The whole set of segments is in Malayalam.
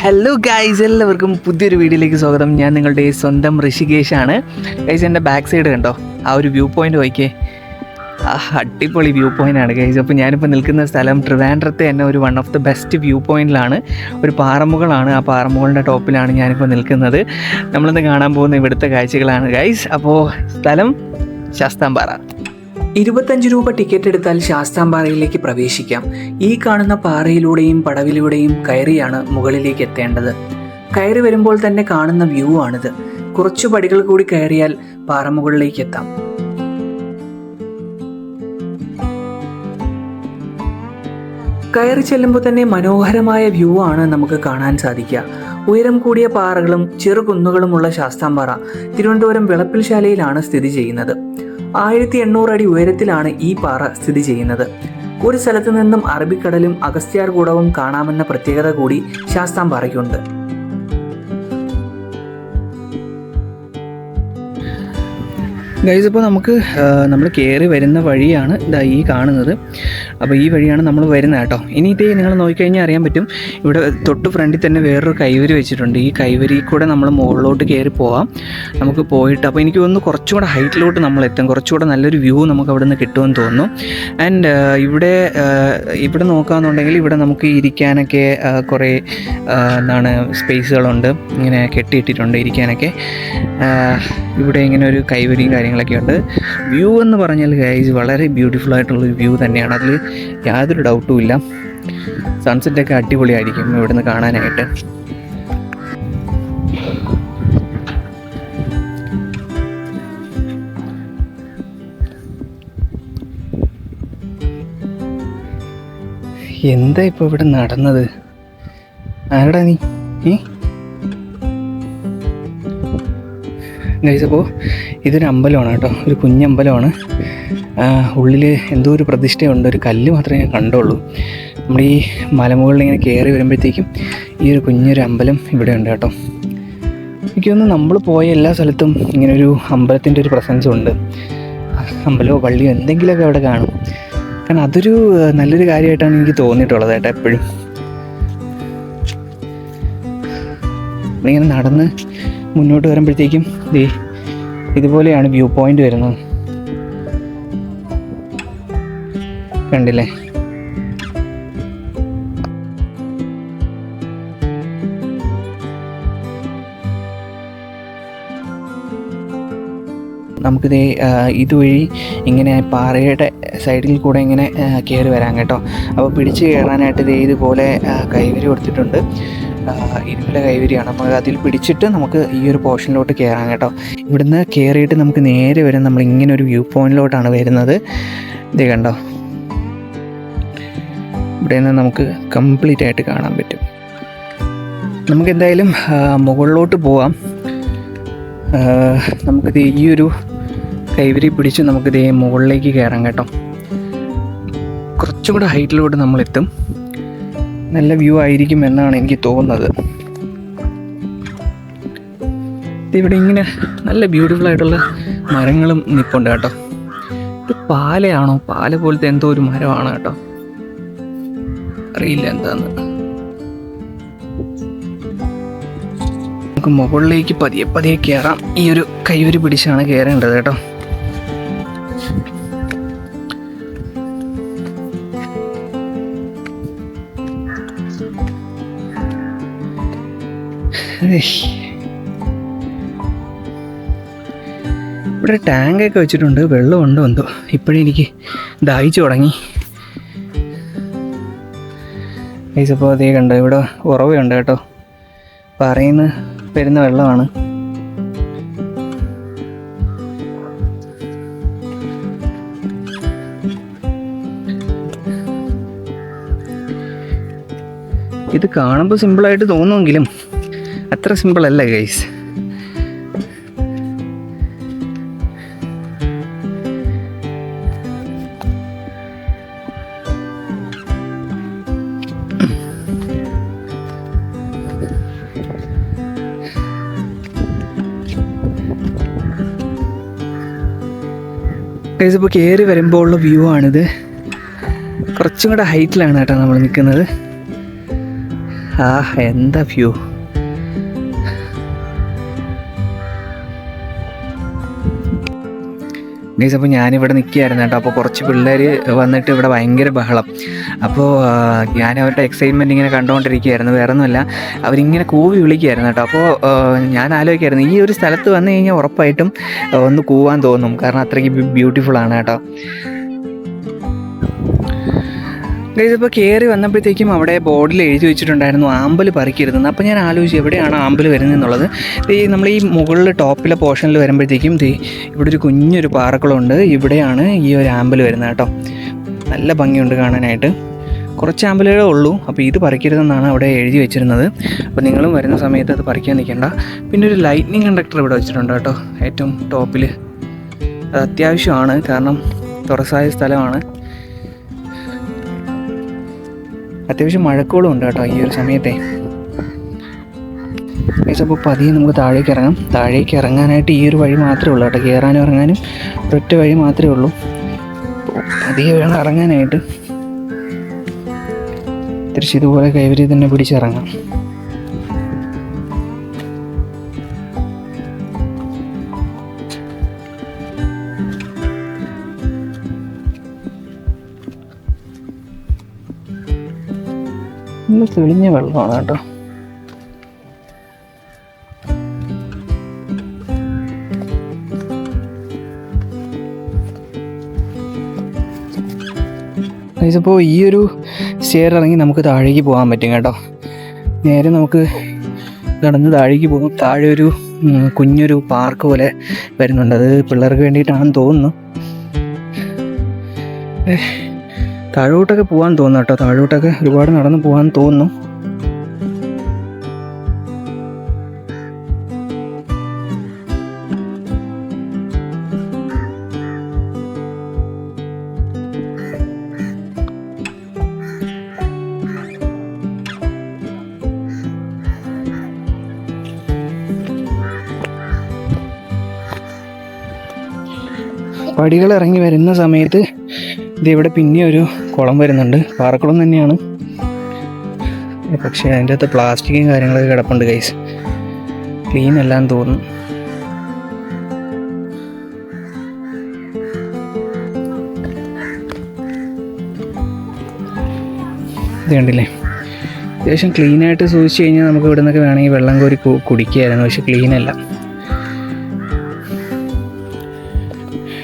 ഹലോ ഗൈസ്, എല്ലാവർക്കും പുതിയൊരു വീഡിയോയിലേക്ക് സ്വാഗതം. ഞാൻ നിങ്ങളുടെ സ്വന്തം ഋഷികേഷാണ്. ഗൈസ്, എൻ്റെ ബാക്ക് സൈഡ് കണ്ടോ, ആ ഒരു വ്യൂ പോയിൻ്റ് നോക്കിയേ, അടിപൊളി വ്യൂ പോയിൻ്റാണ് ഗൈസ്. അപ്പോൾ ഞാനിപ്പോൾ നിൽക്കുന്ന സ്ഥലം ട്രിവാൻഡ്രത്തെ തന്നെ ഒരു one of the best view പോയിൻറ്റിലാണ്. ഒരു പാറമുകളാണ്, ആ പാറമുകളുടെ ടോപ്പിലാണ് ഞാനിപ്പോൾ നിൽക്കുന്നത്. നമ്മളിന്ന് കാണാൻ പോകുന്ന ഇവിടുത്തെ കാഴ്ചകളാണ് ഗൈസ്. അപ്പോൾ സ്ഥലം ശാസ്താംപാറ. 25 രൂപ ടിക്കറ്റ് എടുത്താൽ ശാസ്താംപാറയിലേക്ക് പ്രവേശിക്കാം. ഈ കാണുന്ന പാറയിലൂടെയും പടവിലൂടെയും കയറിയാണ് മുകളിലേക്ക് എത്തേണ്ടത്. കയറി വരുമ്പോൾ തന്നെ കാണുന്ന വ്യൂ ആണിത്. കുറച്ചു പടികൾ കൂടി കയറിയാൽ പാറമുകളിലേക്ക് എത്താം. കയറി ചെല്ലുമ്പോൾ തന്നെ മനോഹരമായ വ്യൂ ആണ് നമുക്ക് കാണാൻ സാധിക്കുക. ഉയരം കൂടിയ പാറകളും ചെറുകുന്നുകളുമുള്ള ശാസ്താംപാറ തിരുവനന്തപുരം വിളപ്പിൽശാലയിലാണ് സ്ഥിതി ചെയ്യുന്നത്. 1800 അടി ഉയരത്തിലാണ് ഈ പാറ സ്ഥിതി ചെയ്യുന്നത്. ഒരു സ്ഥലത്തു നിന്നും അറബിക്കടലും അഗസ്ത്യാർകൂടവും കാണാമെന്ന പ്രത്യേകത കൂടി ശാസ്താംപാറയ്ക്കുണ്ട്. ഗൈസ്, ഇപ്പോൾ നമ്മൾ കയറി വരുന്ന വഴിയാണ് ഇതാ ഈ കാണുന്നത്. അപ്പോൾ ഈ വഴിയാണ് നമ്മൾ വരുന്നത് കേട്ടോ. ഇനി ഇതേ നിങ്ങൾ നോക്കിക്കഴിഞ്ഞാൽ അറിയാൻ പറ്റും, ഇവിടെ തൊട്ട് ഫ്രണ്ടിൽ തന്നെ വേറൊരു കൈവരി വെച്ചിട്ടുണ്ട്. ഈ കൈവരി കൂടെ നമ്മൾ മുകളിലോട്ട് കയറി പോവാം. നമുക്ക് പോയിട്ട് അപ്പോൾ എനിക്ക് തോന്നുന്നു കുറച്ചുകൂടെ ഹൈറ്റിലോട്ട് നമ്മൾ എത്തും, കുറച്ചുകൂടെ നല്ലൊരു വ്യൂ നമുക്ക് അവിടെ നിന്ന് കിട്ടുമെന്ന് തോന്നുന്നു. ആൻഡ് ഇവിടെ നോക്കുകയെന്നുണ്ടെങ്കിൽ ഇവിടെ നമുക്ക് ഇരിക്കാനൊക്കെ കുറേ സ്പേസുകളുണ്ട്, ഇങ്ങനെ കെട്ടിയിട്ടിട്ടുണ്ട് ഇരിക്കാനൊക്കെ. ഇവിടെ ഇങ്ങനെ ഒരു കൈവരിയും കാര്യങ്ങളൊക്കെ ഉണ്ട്. വ്യൂ എന്ന് പറഞ്ഞാൽ ഗൈസ് വളരെ ബ്യൂട്ടിഫുൾ ആയിട്ടുള്ളൊരു വ്യൂ തന്നെയാണ്, അതിൽ യാതൊരു ഡൗട്ടും ഇല്ല. സൺസെറ്റൊക്കെ അടിപൊളിയായിരിക്കും ഇവിടുന്ന് കാണാനായിട്ട്. എന്താ ഇപ്പോൾ ഇവിടെ നടന്നത്? ആരടാ നീ? ഗൈസ്, അപ്പോൾ ഇതൊരു അമ്പലമാണ് കേട്ടോ, ഒരു കുഞ്ഞമ്പലമാണ്. ഉള്ളിൽ എന്തോ ഒരു പ്രതിഷ്ഠയുണ്ട്, ഒരു കല്ല് മാത്രമേ ഞാൻ കണ്ടുള്ളൂ. നമ്മുടെ ഈ മലമുകളിൽ ഇങ്ങനെ കയറി വരുമ്പോഴത്തേക്കും ഈ ഒരു കുഞ്ഞൊരു അമ്പലം ഇവിടെ ഉണ്ട് കേട്ടോ. എനിക്ക് തോന്നുന്നു നമ്മൾ പോയ എല്ലാ സ്ഥലത്തും ഇങ്ങനൊരു അമ്പലത്തിൻ്റെ ഒരു പ്രസൻസ് ഉണ്ട്. അമ്പലമോ പള്ളിയോ എന്തെങ്കിലുമൊക്കെ അവിടെ കാണും. കാരണം അതൊരു നല്ലൊരു കാര്യമായിട്ടാണ് എനിക്ക് തോന്നിയിട്ടുള്ളത് കേട്ടോ എപ്പോഴും. ഇങ്ങനെ നടന്ന് മുന്നോട്ട് വരുമ്പോഴത്തേക്കും ഇതുപോലെയാണ് വ്യൂ പോയിന്റ് വരുന്നത്. കണ്ടില്ലേ? നമുക്കിത് ഇതുവഴി ഇങ്ങനെ പാറയുടെ സൈഡിൽ കൂടെ ഇങ്ങനെ കയറി വരാം കേട്ടോ. അപ്പോൾ പിടിച്ച് കയറാനായിട്ട് ഇതുപോലെ കൈവരി കൊടുത്തിട്ടുണ്ട്. ഇരുമ്പിലെ കൈവരിയാണ്. നമുക്ക് അതിൽ പിടിച്ചിട്ട് നമുക്ക് ഈ ഒരു പോർഷനിലോട്ട് കയറാം കേട്ടോ. ഇവിടുന്ന് കയറിയിട്ട് നമുക്ക് നേരെ വരും നമ്മൾ ഇങ്ങനെ ഒരു വ്യൂ പോയിന്റിലോട്ടാണ് വരുന്നത്. ഇത് കണ്ടോ, ഇവിടെ നിന്ന് നമുക്ക് കംപ്ലീറ്റ് ആയിട്ട് കാണാൻ പറ്റും. നമുക്ക് എന്തായാലും മുകളിലോട്ട് പോവാം. നമുക്കിത് ഈ ഒരു കൈവരി പിടിച്ച് നമുക്കിത് മുകളിലേക്ക് കയറാം കേട്ടോ. കുറച്ചും കൂടെ ഹൈറ്റിലോട്ട് നമ്മളെത്തും. നല്ല വ്യൂ ആയിരിക്കും എന്നാണ് എനിക്ക് തോന്നുന്നത്. ഇവിടെ ഇങ്ങനെ നല്ല ബ്യൂട്ടിഫുൾ ആയിട്ടുള്ള മരങ്ങളും നിൽപ്പുണ്ട് കേട്ടോ. ഇത് പാലയാണോ, പാല പോലത്തെ എന്തോ ഒരു മരമാണ് കേട്ടോ, അറിയില്ല എന്താന്ന്. നമുക്ക് മുകളിലേക്ക് പതിയെ പതിയെ കയറാം. ഈ ഒരു കൈവരി പിടിച്ചാണ് കയറേണ്ടത് കേട്ടോ. ഇവിടെ ടാങ്കൊക്കെ വെച്ചിട്ടുണ്ട്, വെള്ളമുണ്ടോ എന്തോ. ഇപ്പോഴേ എനിക്ക് ദാഹിച്ചു തുടങ്ങി. അപ്പോൾ അതേ കണ്ടോ, ഇവിടെ ഉറവയുണ്ട് കേട്ടോ, പറയുന്ന വരുന്ന വെള്ളമാണ്. ഇത് കാണുമ്പോൾ സിമ്പിളായിട്ട് തോന്നുമെങ്കിലും അത്ര സിമ്പിളല്ല ഗൈസ്. ഗൈസ്, ഇപ്പോൾ കയറി വരുമ്പോൾ ഉള്ള വ്യൂ ആണിത്. കുറച്ചും കൂടെ ഹൈറ്റിലാണ് കേട്ടോ നമ്മൾ നിൽക്കുന്നത്. ആ എന്താ വ്യൂ. ഗൈസ്, അപ്പോൾ ഞാനിവിടെ നിൽക്കുകയായിരുന്നു കേട്ടോ. അപ്പോൾ കുറച്ച് പിള്ളേർ വന്നിട്ട് ഇവിടെ ഭയങ്കര ബഹളം. അപ്പോൾ ഞാൻ അവരുടെ എക്സൈറ്റ്മെൻറ്റ് ഇങ്ങനെ കണ്ടുകൊണ്ടിരിക്കുകയായിരുന്നു. വേറെ ഒന്നുമല്ല, അവരിങ്ങനെ കൂവി വിളിക്കുകയായിരുന്നു കേട്ടോ. അപ്പോൾ ഞാൻ ആലോചിക്കായിരുന്നു, ഈ ഒരു സ്ഥലത്ത് വന്നു കഴിഞ്ഞാൽ ഉറപ്പായിട്ടും ഒന്ന് കൂവാൻ തോന്നും, കാരണം അത്രയ്ക്ക് ബ്യൂട്ടിഫുള്ളാണ് കേട്ടോ. ഗൈസ്, ഇപ്പോൾ കയറി വന്നപ്പോഴത്തേക്കും അവിടെ ബോർഡിൽ എഴുതി വെച്ചിട്ടുണ്ടായിരുന്നു ആമ്പൽ പറിക്കരുതെന്ന്. അപ്പോൾ ഞാൻ ആലോചിച്ചു എവിടെയാണ് ആമ്പൽ വരുന്നതെന്നുള്ളത്. നമ്മൾ ഈ മുകളിൽ ടോപ്പിലെ പോർഷനിൽ വരുമ്പോഴത്തേക്കും ഇവിടെ ഒരു കുഞ്ഞൊരു പാറക്കുളമുണ്ട്. ഇവിടെയാണ് ഈ ഒരു ആമ്പൽ വരുന്നത് കേട്ടോ. നല്ല ഭംഗിയുണ്ട് കാണാനായിട്ട്. കുറച്ച് ആമ്പലുകളേ ഉള്ളൂ. അപ്പോൾ ഇത് പറിക്കരുതെന്നാണ് അവിടെ എഴുതി വെച്ചിരുന്നത്. അപ്പോൾ നിങ്ങളും വരുന്ന സമയത്ത് അത് പറിക്കാൻ നിൽക്കേണ്ട. പിന്നെ ഒരു ലൈറ്റ്നിങ് കണ്ടക്ടർ ഇവിടെ വെച്ചിട്ടുണ്ട് കേട്ടോ, ഏറ്റവും ടോപ്പിൽ. അത് അത്യാവശ്യമാണ്, കാരണം തുറസായ സ്ഥലമാണ്. അത്യാവശ്യം മഴക്കോളും ഉണ്ട് കേട്ടോ ഈ ഒരു സമയത്തെ. അപ്പോൾ പതിയെ നമുക്ക് താഴേക്ക് ഇറങ്ങാം. താഴേക്ക് ഇറങ്ങാനായിട്ട് ഈ ഒരു വഴി മാത്രമേ ഉള്ളൂ കേട്ടോ. കയറാനും ഇറങ്ങാനും ഒറ്റ വഴി മാത്രമേ ഉള്ളൂ. പതിയെ വേണം ഇറങ്ങാനായിട്ട്. തിരിച്ച് ഇതുപോലെ കൈവരി തന്നെ പിടിച്ചിറങ്ങാം. നല്ല തെളിഞ്ഞ വെള്ളമാണ് കേട്ടോ. ഇപ്പോൾ ഈ ഒരു സ്റ്റെയർ ഇറങ്ങി നമുക്ക് താഴേക്ക് പോകാൻ പറ്റും കേട്ടോ. നേരെ നമുക്ക് നടന്ന് താഴേക്ക് പോകും. താഴെ ഒരു കുഞ്ഞൊരു പാർക്ക് പോലെ വരുന്നുണ്ട്. അത് പിള്ളേർക്ക് വേണ്ടിയിട്ടാണെന്ന് തോന്നുന്നു. താഴോട്ടൊക്കെ പോകാൻ തോന്നുന്നു കേട്ടോ. താഴോട്ടൊക്കെ ഒരുപാട് നടന്ന് പോകാൻ തോന്നുന്നു. പടികൾ ഇറങ്ങി വരുന്ന സമയത്ത് ഇതിവിടെ പിന്നെ ഒരു കുളം വരുന്നുണ്ട്. പാറക്കുളം തന്നെയാണ്, പക്ഷേ അതിൻ്റെ അകത്ത് പ്ലാസ്റ്റിക്കും കാര്യങ്ങളൊക്കെ കിടപ്പുണ്ട് ഗൈസ്. ക്ലീൻ അല്ലാന്ന് തോന്നുന്നു. ഇത് കണ്ടില്ലേ, അത്യാവശ്യം ക്ലീനായിട്ട് സൂക്ഷിച്ച് കഴിഞ്ഞാൽ നമുക്ക് ഇവിടെ നിന്നൊക്കെ വേണമെങ്കിൽ വെള്ളം കോരി കുടിക്കുകയായിരുന്നു. പക്ഷെ ക്ലീനല്ല.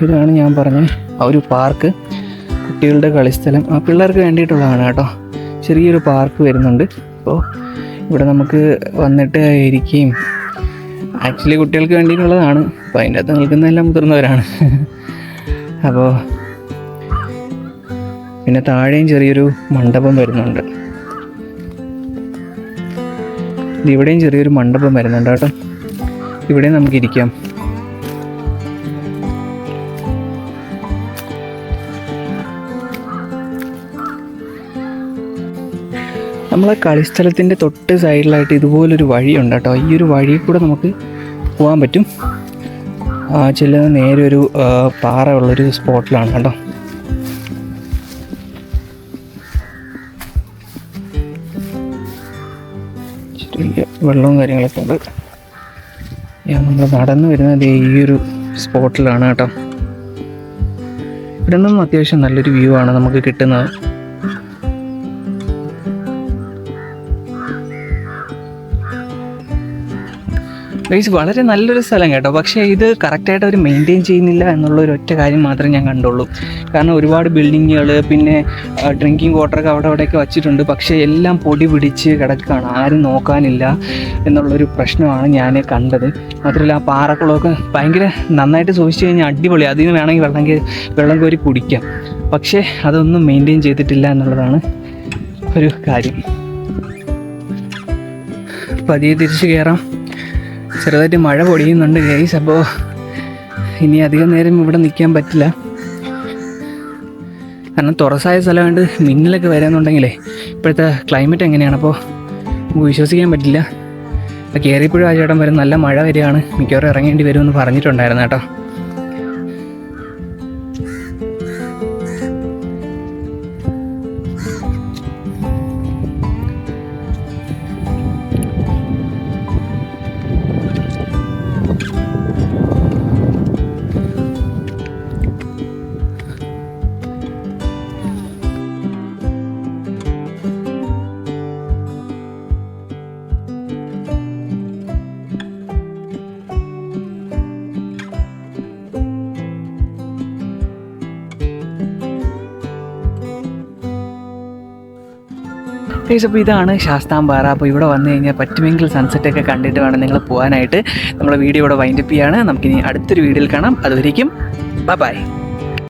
ഇതാണ് ഞാൻ പറഞ്ഞ ആ ഒരു പാർക്ക്, കുട്ടികളുടെ കളിസ്ഥലം. ആ പിള്ളേർക്ക് വേണ്ടിയിട്ടുള്ളതാണ് കേട്ടോ. ചെറിയൊരു പാർക്ക് വരുന്നുണ്ട്. അപ്പോൾ ഇവിടെ നമുക്ക് വന്നിട്ട് ഇരിക്കുകയും, ആക്ച്വലി കുട്ടികൾക്ക് വേണ്ടിയിട്ടുള്ളതാണ്. അപ്പോൾ അതിൻ്റെ അകത്ത് നിൽക്കുന്നതെല്ലാം മുതിർന്നവരാണ്. അപ്പോൾ പിന്നെ താഴെയും ചെറിയൊരു മണ്ഡപം വരുന്നുണ്ട്. ഇവിടെയും ചെറിയൊരു മണ്ഡപം വരുന്നുണ്ട് കേട്ടോ. ഇവിടെയും നമുക്കിരിക്കാം. നമ്മളെ കളിസ്ഥലത്തിൻ്റെ തൊട്ട് സൈഡിലായിട്ട് ഇതുപോലൊരു വഴിയുണ്ട് കേട്ടോ. ഈ ഒരു വഴി കൂടെ നമുക്ക് പോകാൻ പറ്റും. ചെല്ലുന്ന നേരെ ഒരു പാറ ഉള്ളൊരു സ്പോട്ടിലാണ് കേട്ടോ. ചെറിയ വെള്ളവും കാര്യങ്ങളൊക്കെ ഉണ്ട്. നമ്മൾ നടന്നു വരുന്നത് ഈ ഒരു സ്പോട്ടിലാണ് കേട്ടോ. ഇവിടെ നിന്നും അത്യാവശ്യം നല്ലൊരു വ്യൂ ആണ് നമുക്ക് കിട്ടുന്നത്. ഗൈസ്, വളരെ നല്ലൊരു സ്ഥലം കേട്ടോ. പക്ഷേ ഇത് കറക്റ്റായിട്ട് അവർ മെയിൻറ്റെയിൻ ചെയ്യുന്നില്ല എന്നുള്ള ഒരു ഒറ്റ കാര്യം മാത്രമേ ഞാൻ കണ്ടുള്ളൂ. കാരണം ഒരുപാട് ബിൽഡിങ്ങുകൾ, പിന്നെ ഡ്രിങ്കിങ് വാട്ടറൊക്കെ അവിടെയൊക്കെ വച്ചിട്ടുണ്ട്. പക്ഷേ എല്ലാം പൊടി പിടിച്ച് കിടക്കുകയാണ്. ആരും നോക്കാനില്ല എന്നുള്ളൊരു പ്രശ്നമാണ് ഞാൻ കണ്ടത്. മാത്രമല്ല ആ പാറക്കുളമൊക്കെ ഭയങ്കര നന്നായിട്ട് സൂക്ഷിച്ച് കഴിഞ്ഞാൽ അടിപൊളി. അതിന് വേണമെങ്കിൽ വെള്ളം കോരി കുടിക്കാം. പക്ഷേ അതൊന്നും മെയിൻറ്റെയിൻ ചെയ്തിട്ടില്ല എന്നുള്ളതാണ് ഒരു കാര്യം. പതിയെ തിരിച്ച് കയറാം. ചെറുതായിട്ട് മഴ പൊടിയുന്നുണ്ട് ഗൈസ്. അപ്പോൾ ഇനി അധികം നേരം ഇവിടെ നിൽക്കാൻ പറ്റില്ല, കാരണം തുറസായ സ്ഥലമായിട്ട് മിന്നലൊക്കെ വരാമെന്നുണ്ടെങ്കിലേ ഇപ്പോഴത്തെ ക്ലൈമറ്റ് എങ്ങനെയാണ്, അപ്പോൾ നമുക്ക് വിശ്വസിക്കാൻ പറ്റില്ല. അപ്പോൾ കയറിയപ്പോഴും ആ ചേട്ടൻ വരും, നല്ല മഴ വരികയാണ്, മിക്കവാറും ഇറങ്ങേണ്ടി വരുമെന്ന് പറഞ്ഞിട്ടുണ്ടായിരുന്നു കേട്ടോ. ഗൈസ് അപ്പോൾ ഇതാണ് ശാസ്താംപാറ. അപ്പോൾ ഇവിടെ വന്നു കഴിഞ്ഞാൽ പറ്റുമെങ്കിൽ സൺസെറ്റൊക്കെ കണ്ടിട്ട് വേണം നിങ്ങൾ പോകാനായിട്ട്. നമ്മളെ വീഡിയോ ഇവിടെ വൈൻഡപ്പ് ചെയ്യാണ്. നമുക്കിനി അടുത്തൊരു വീഡിയോയിൽ കാണാം. അതുവരേക്കും ബൈ.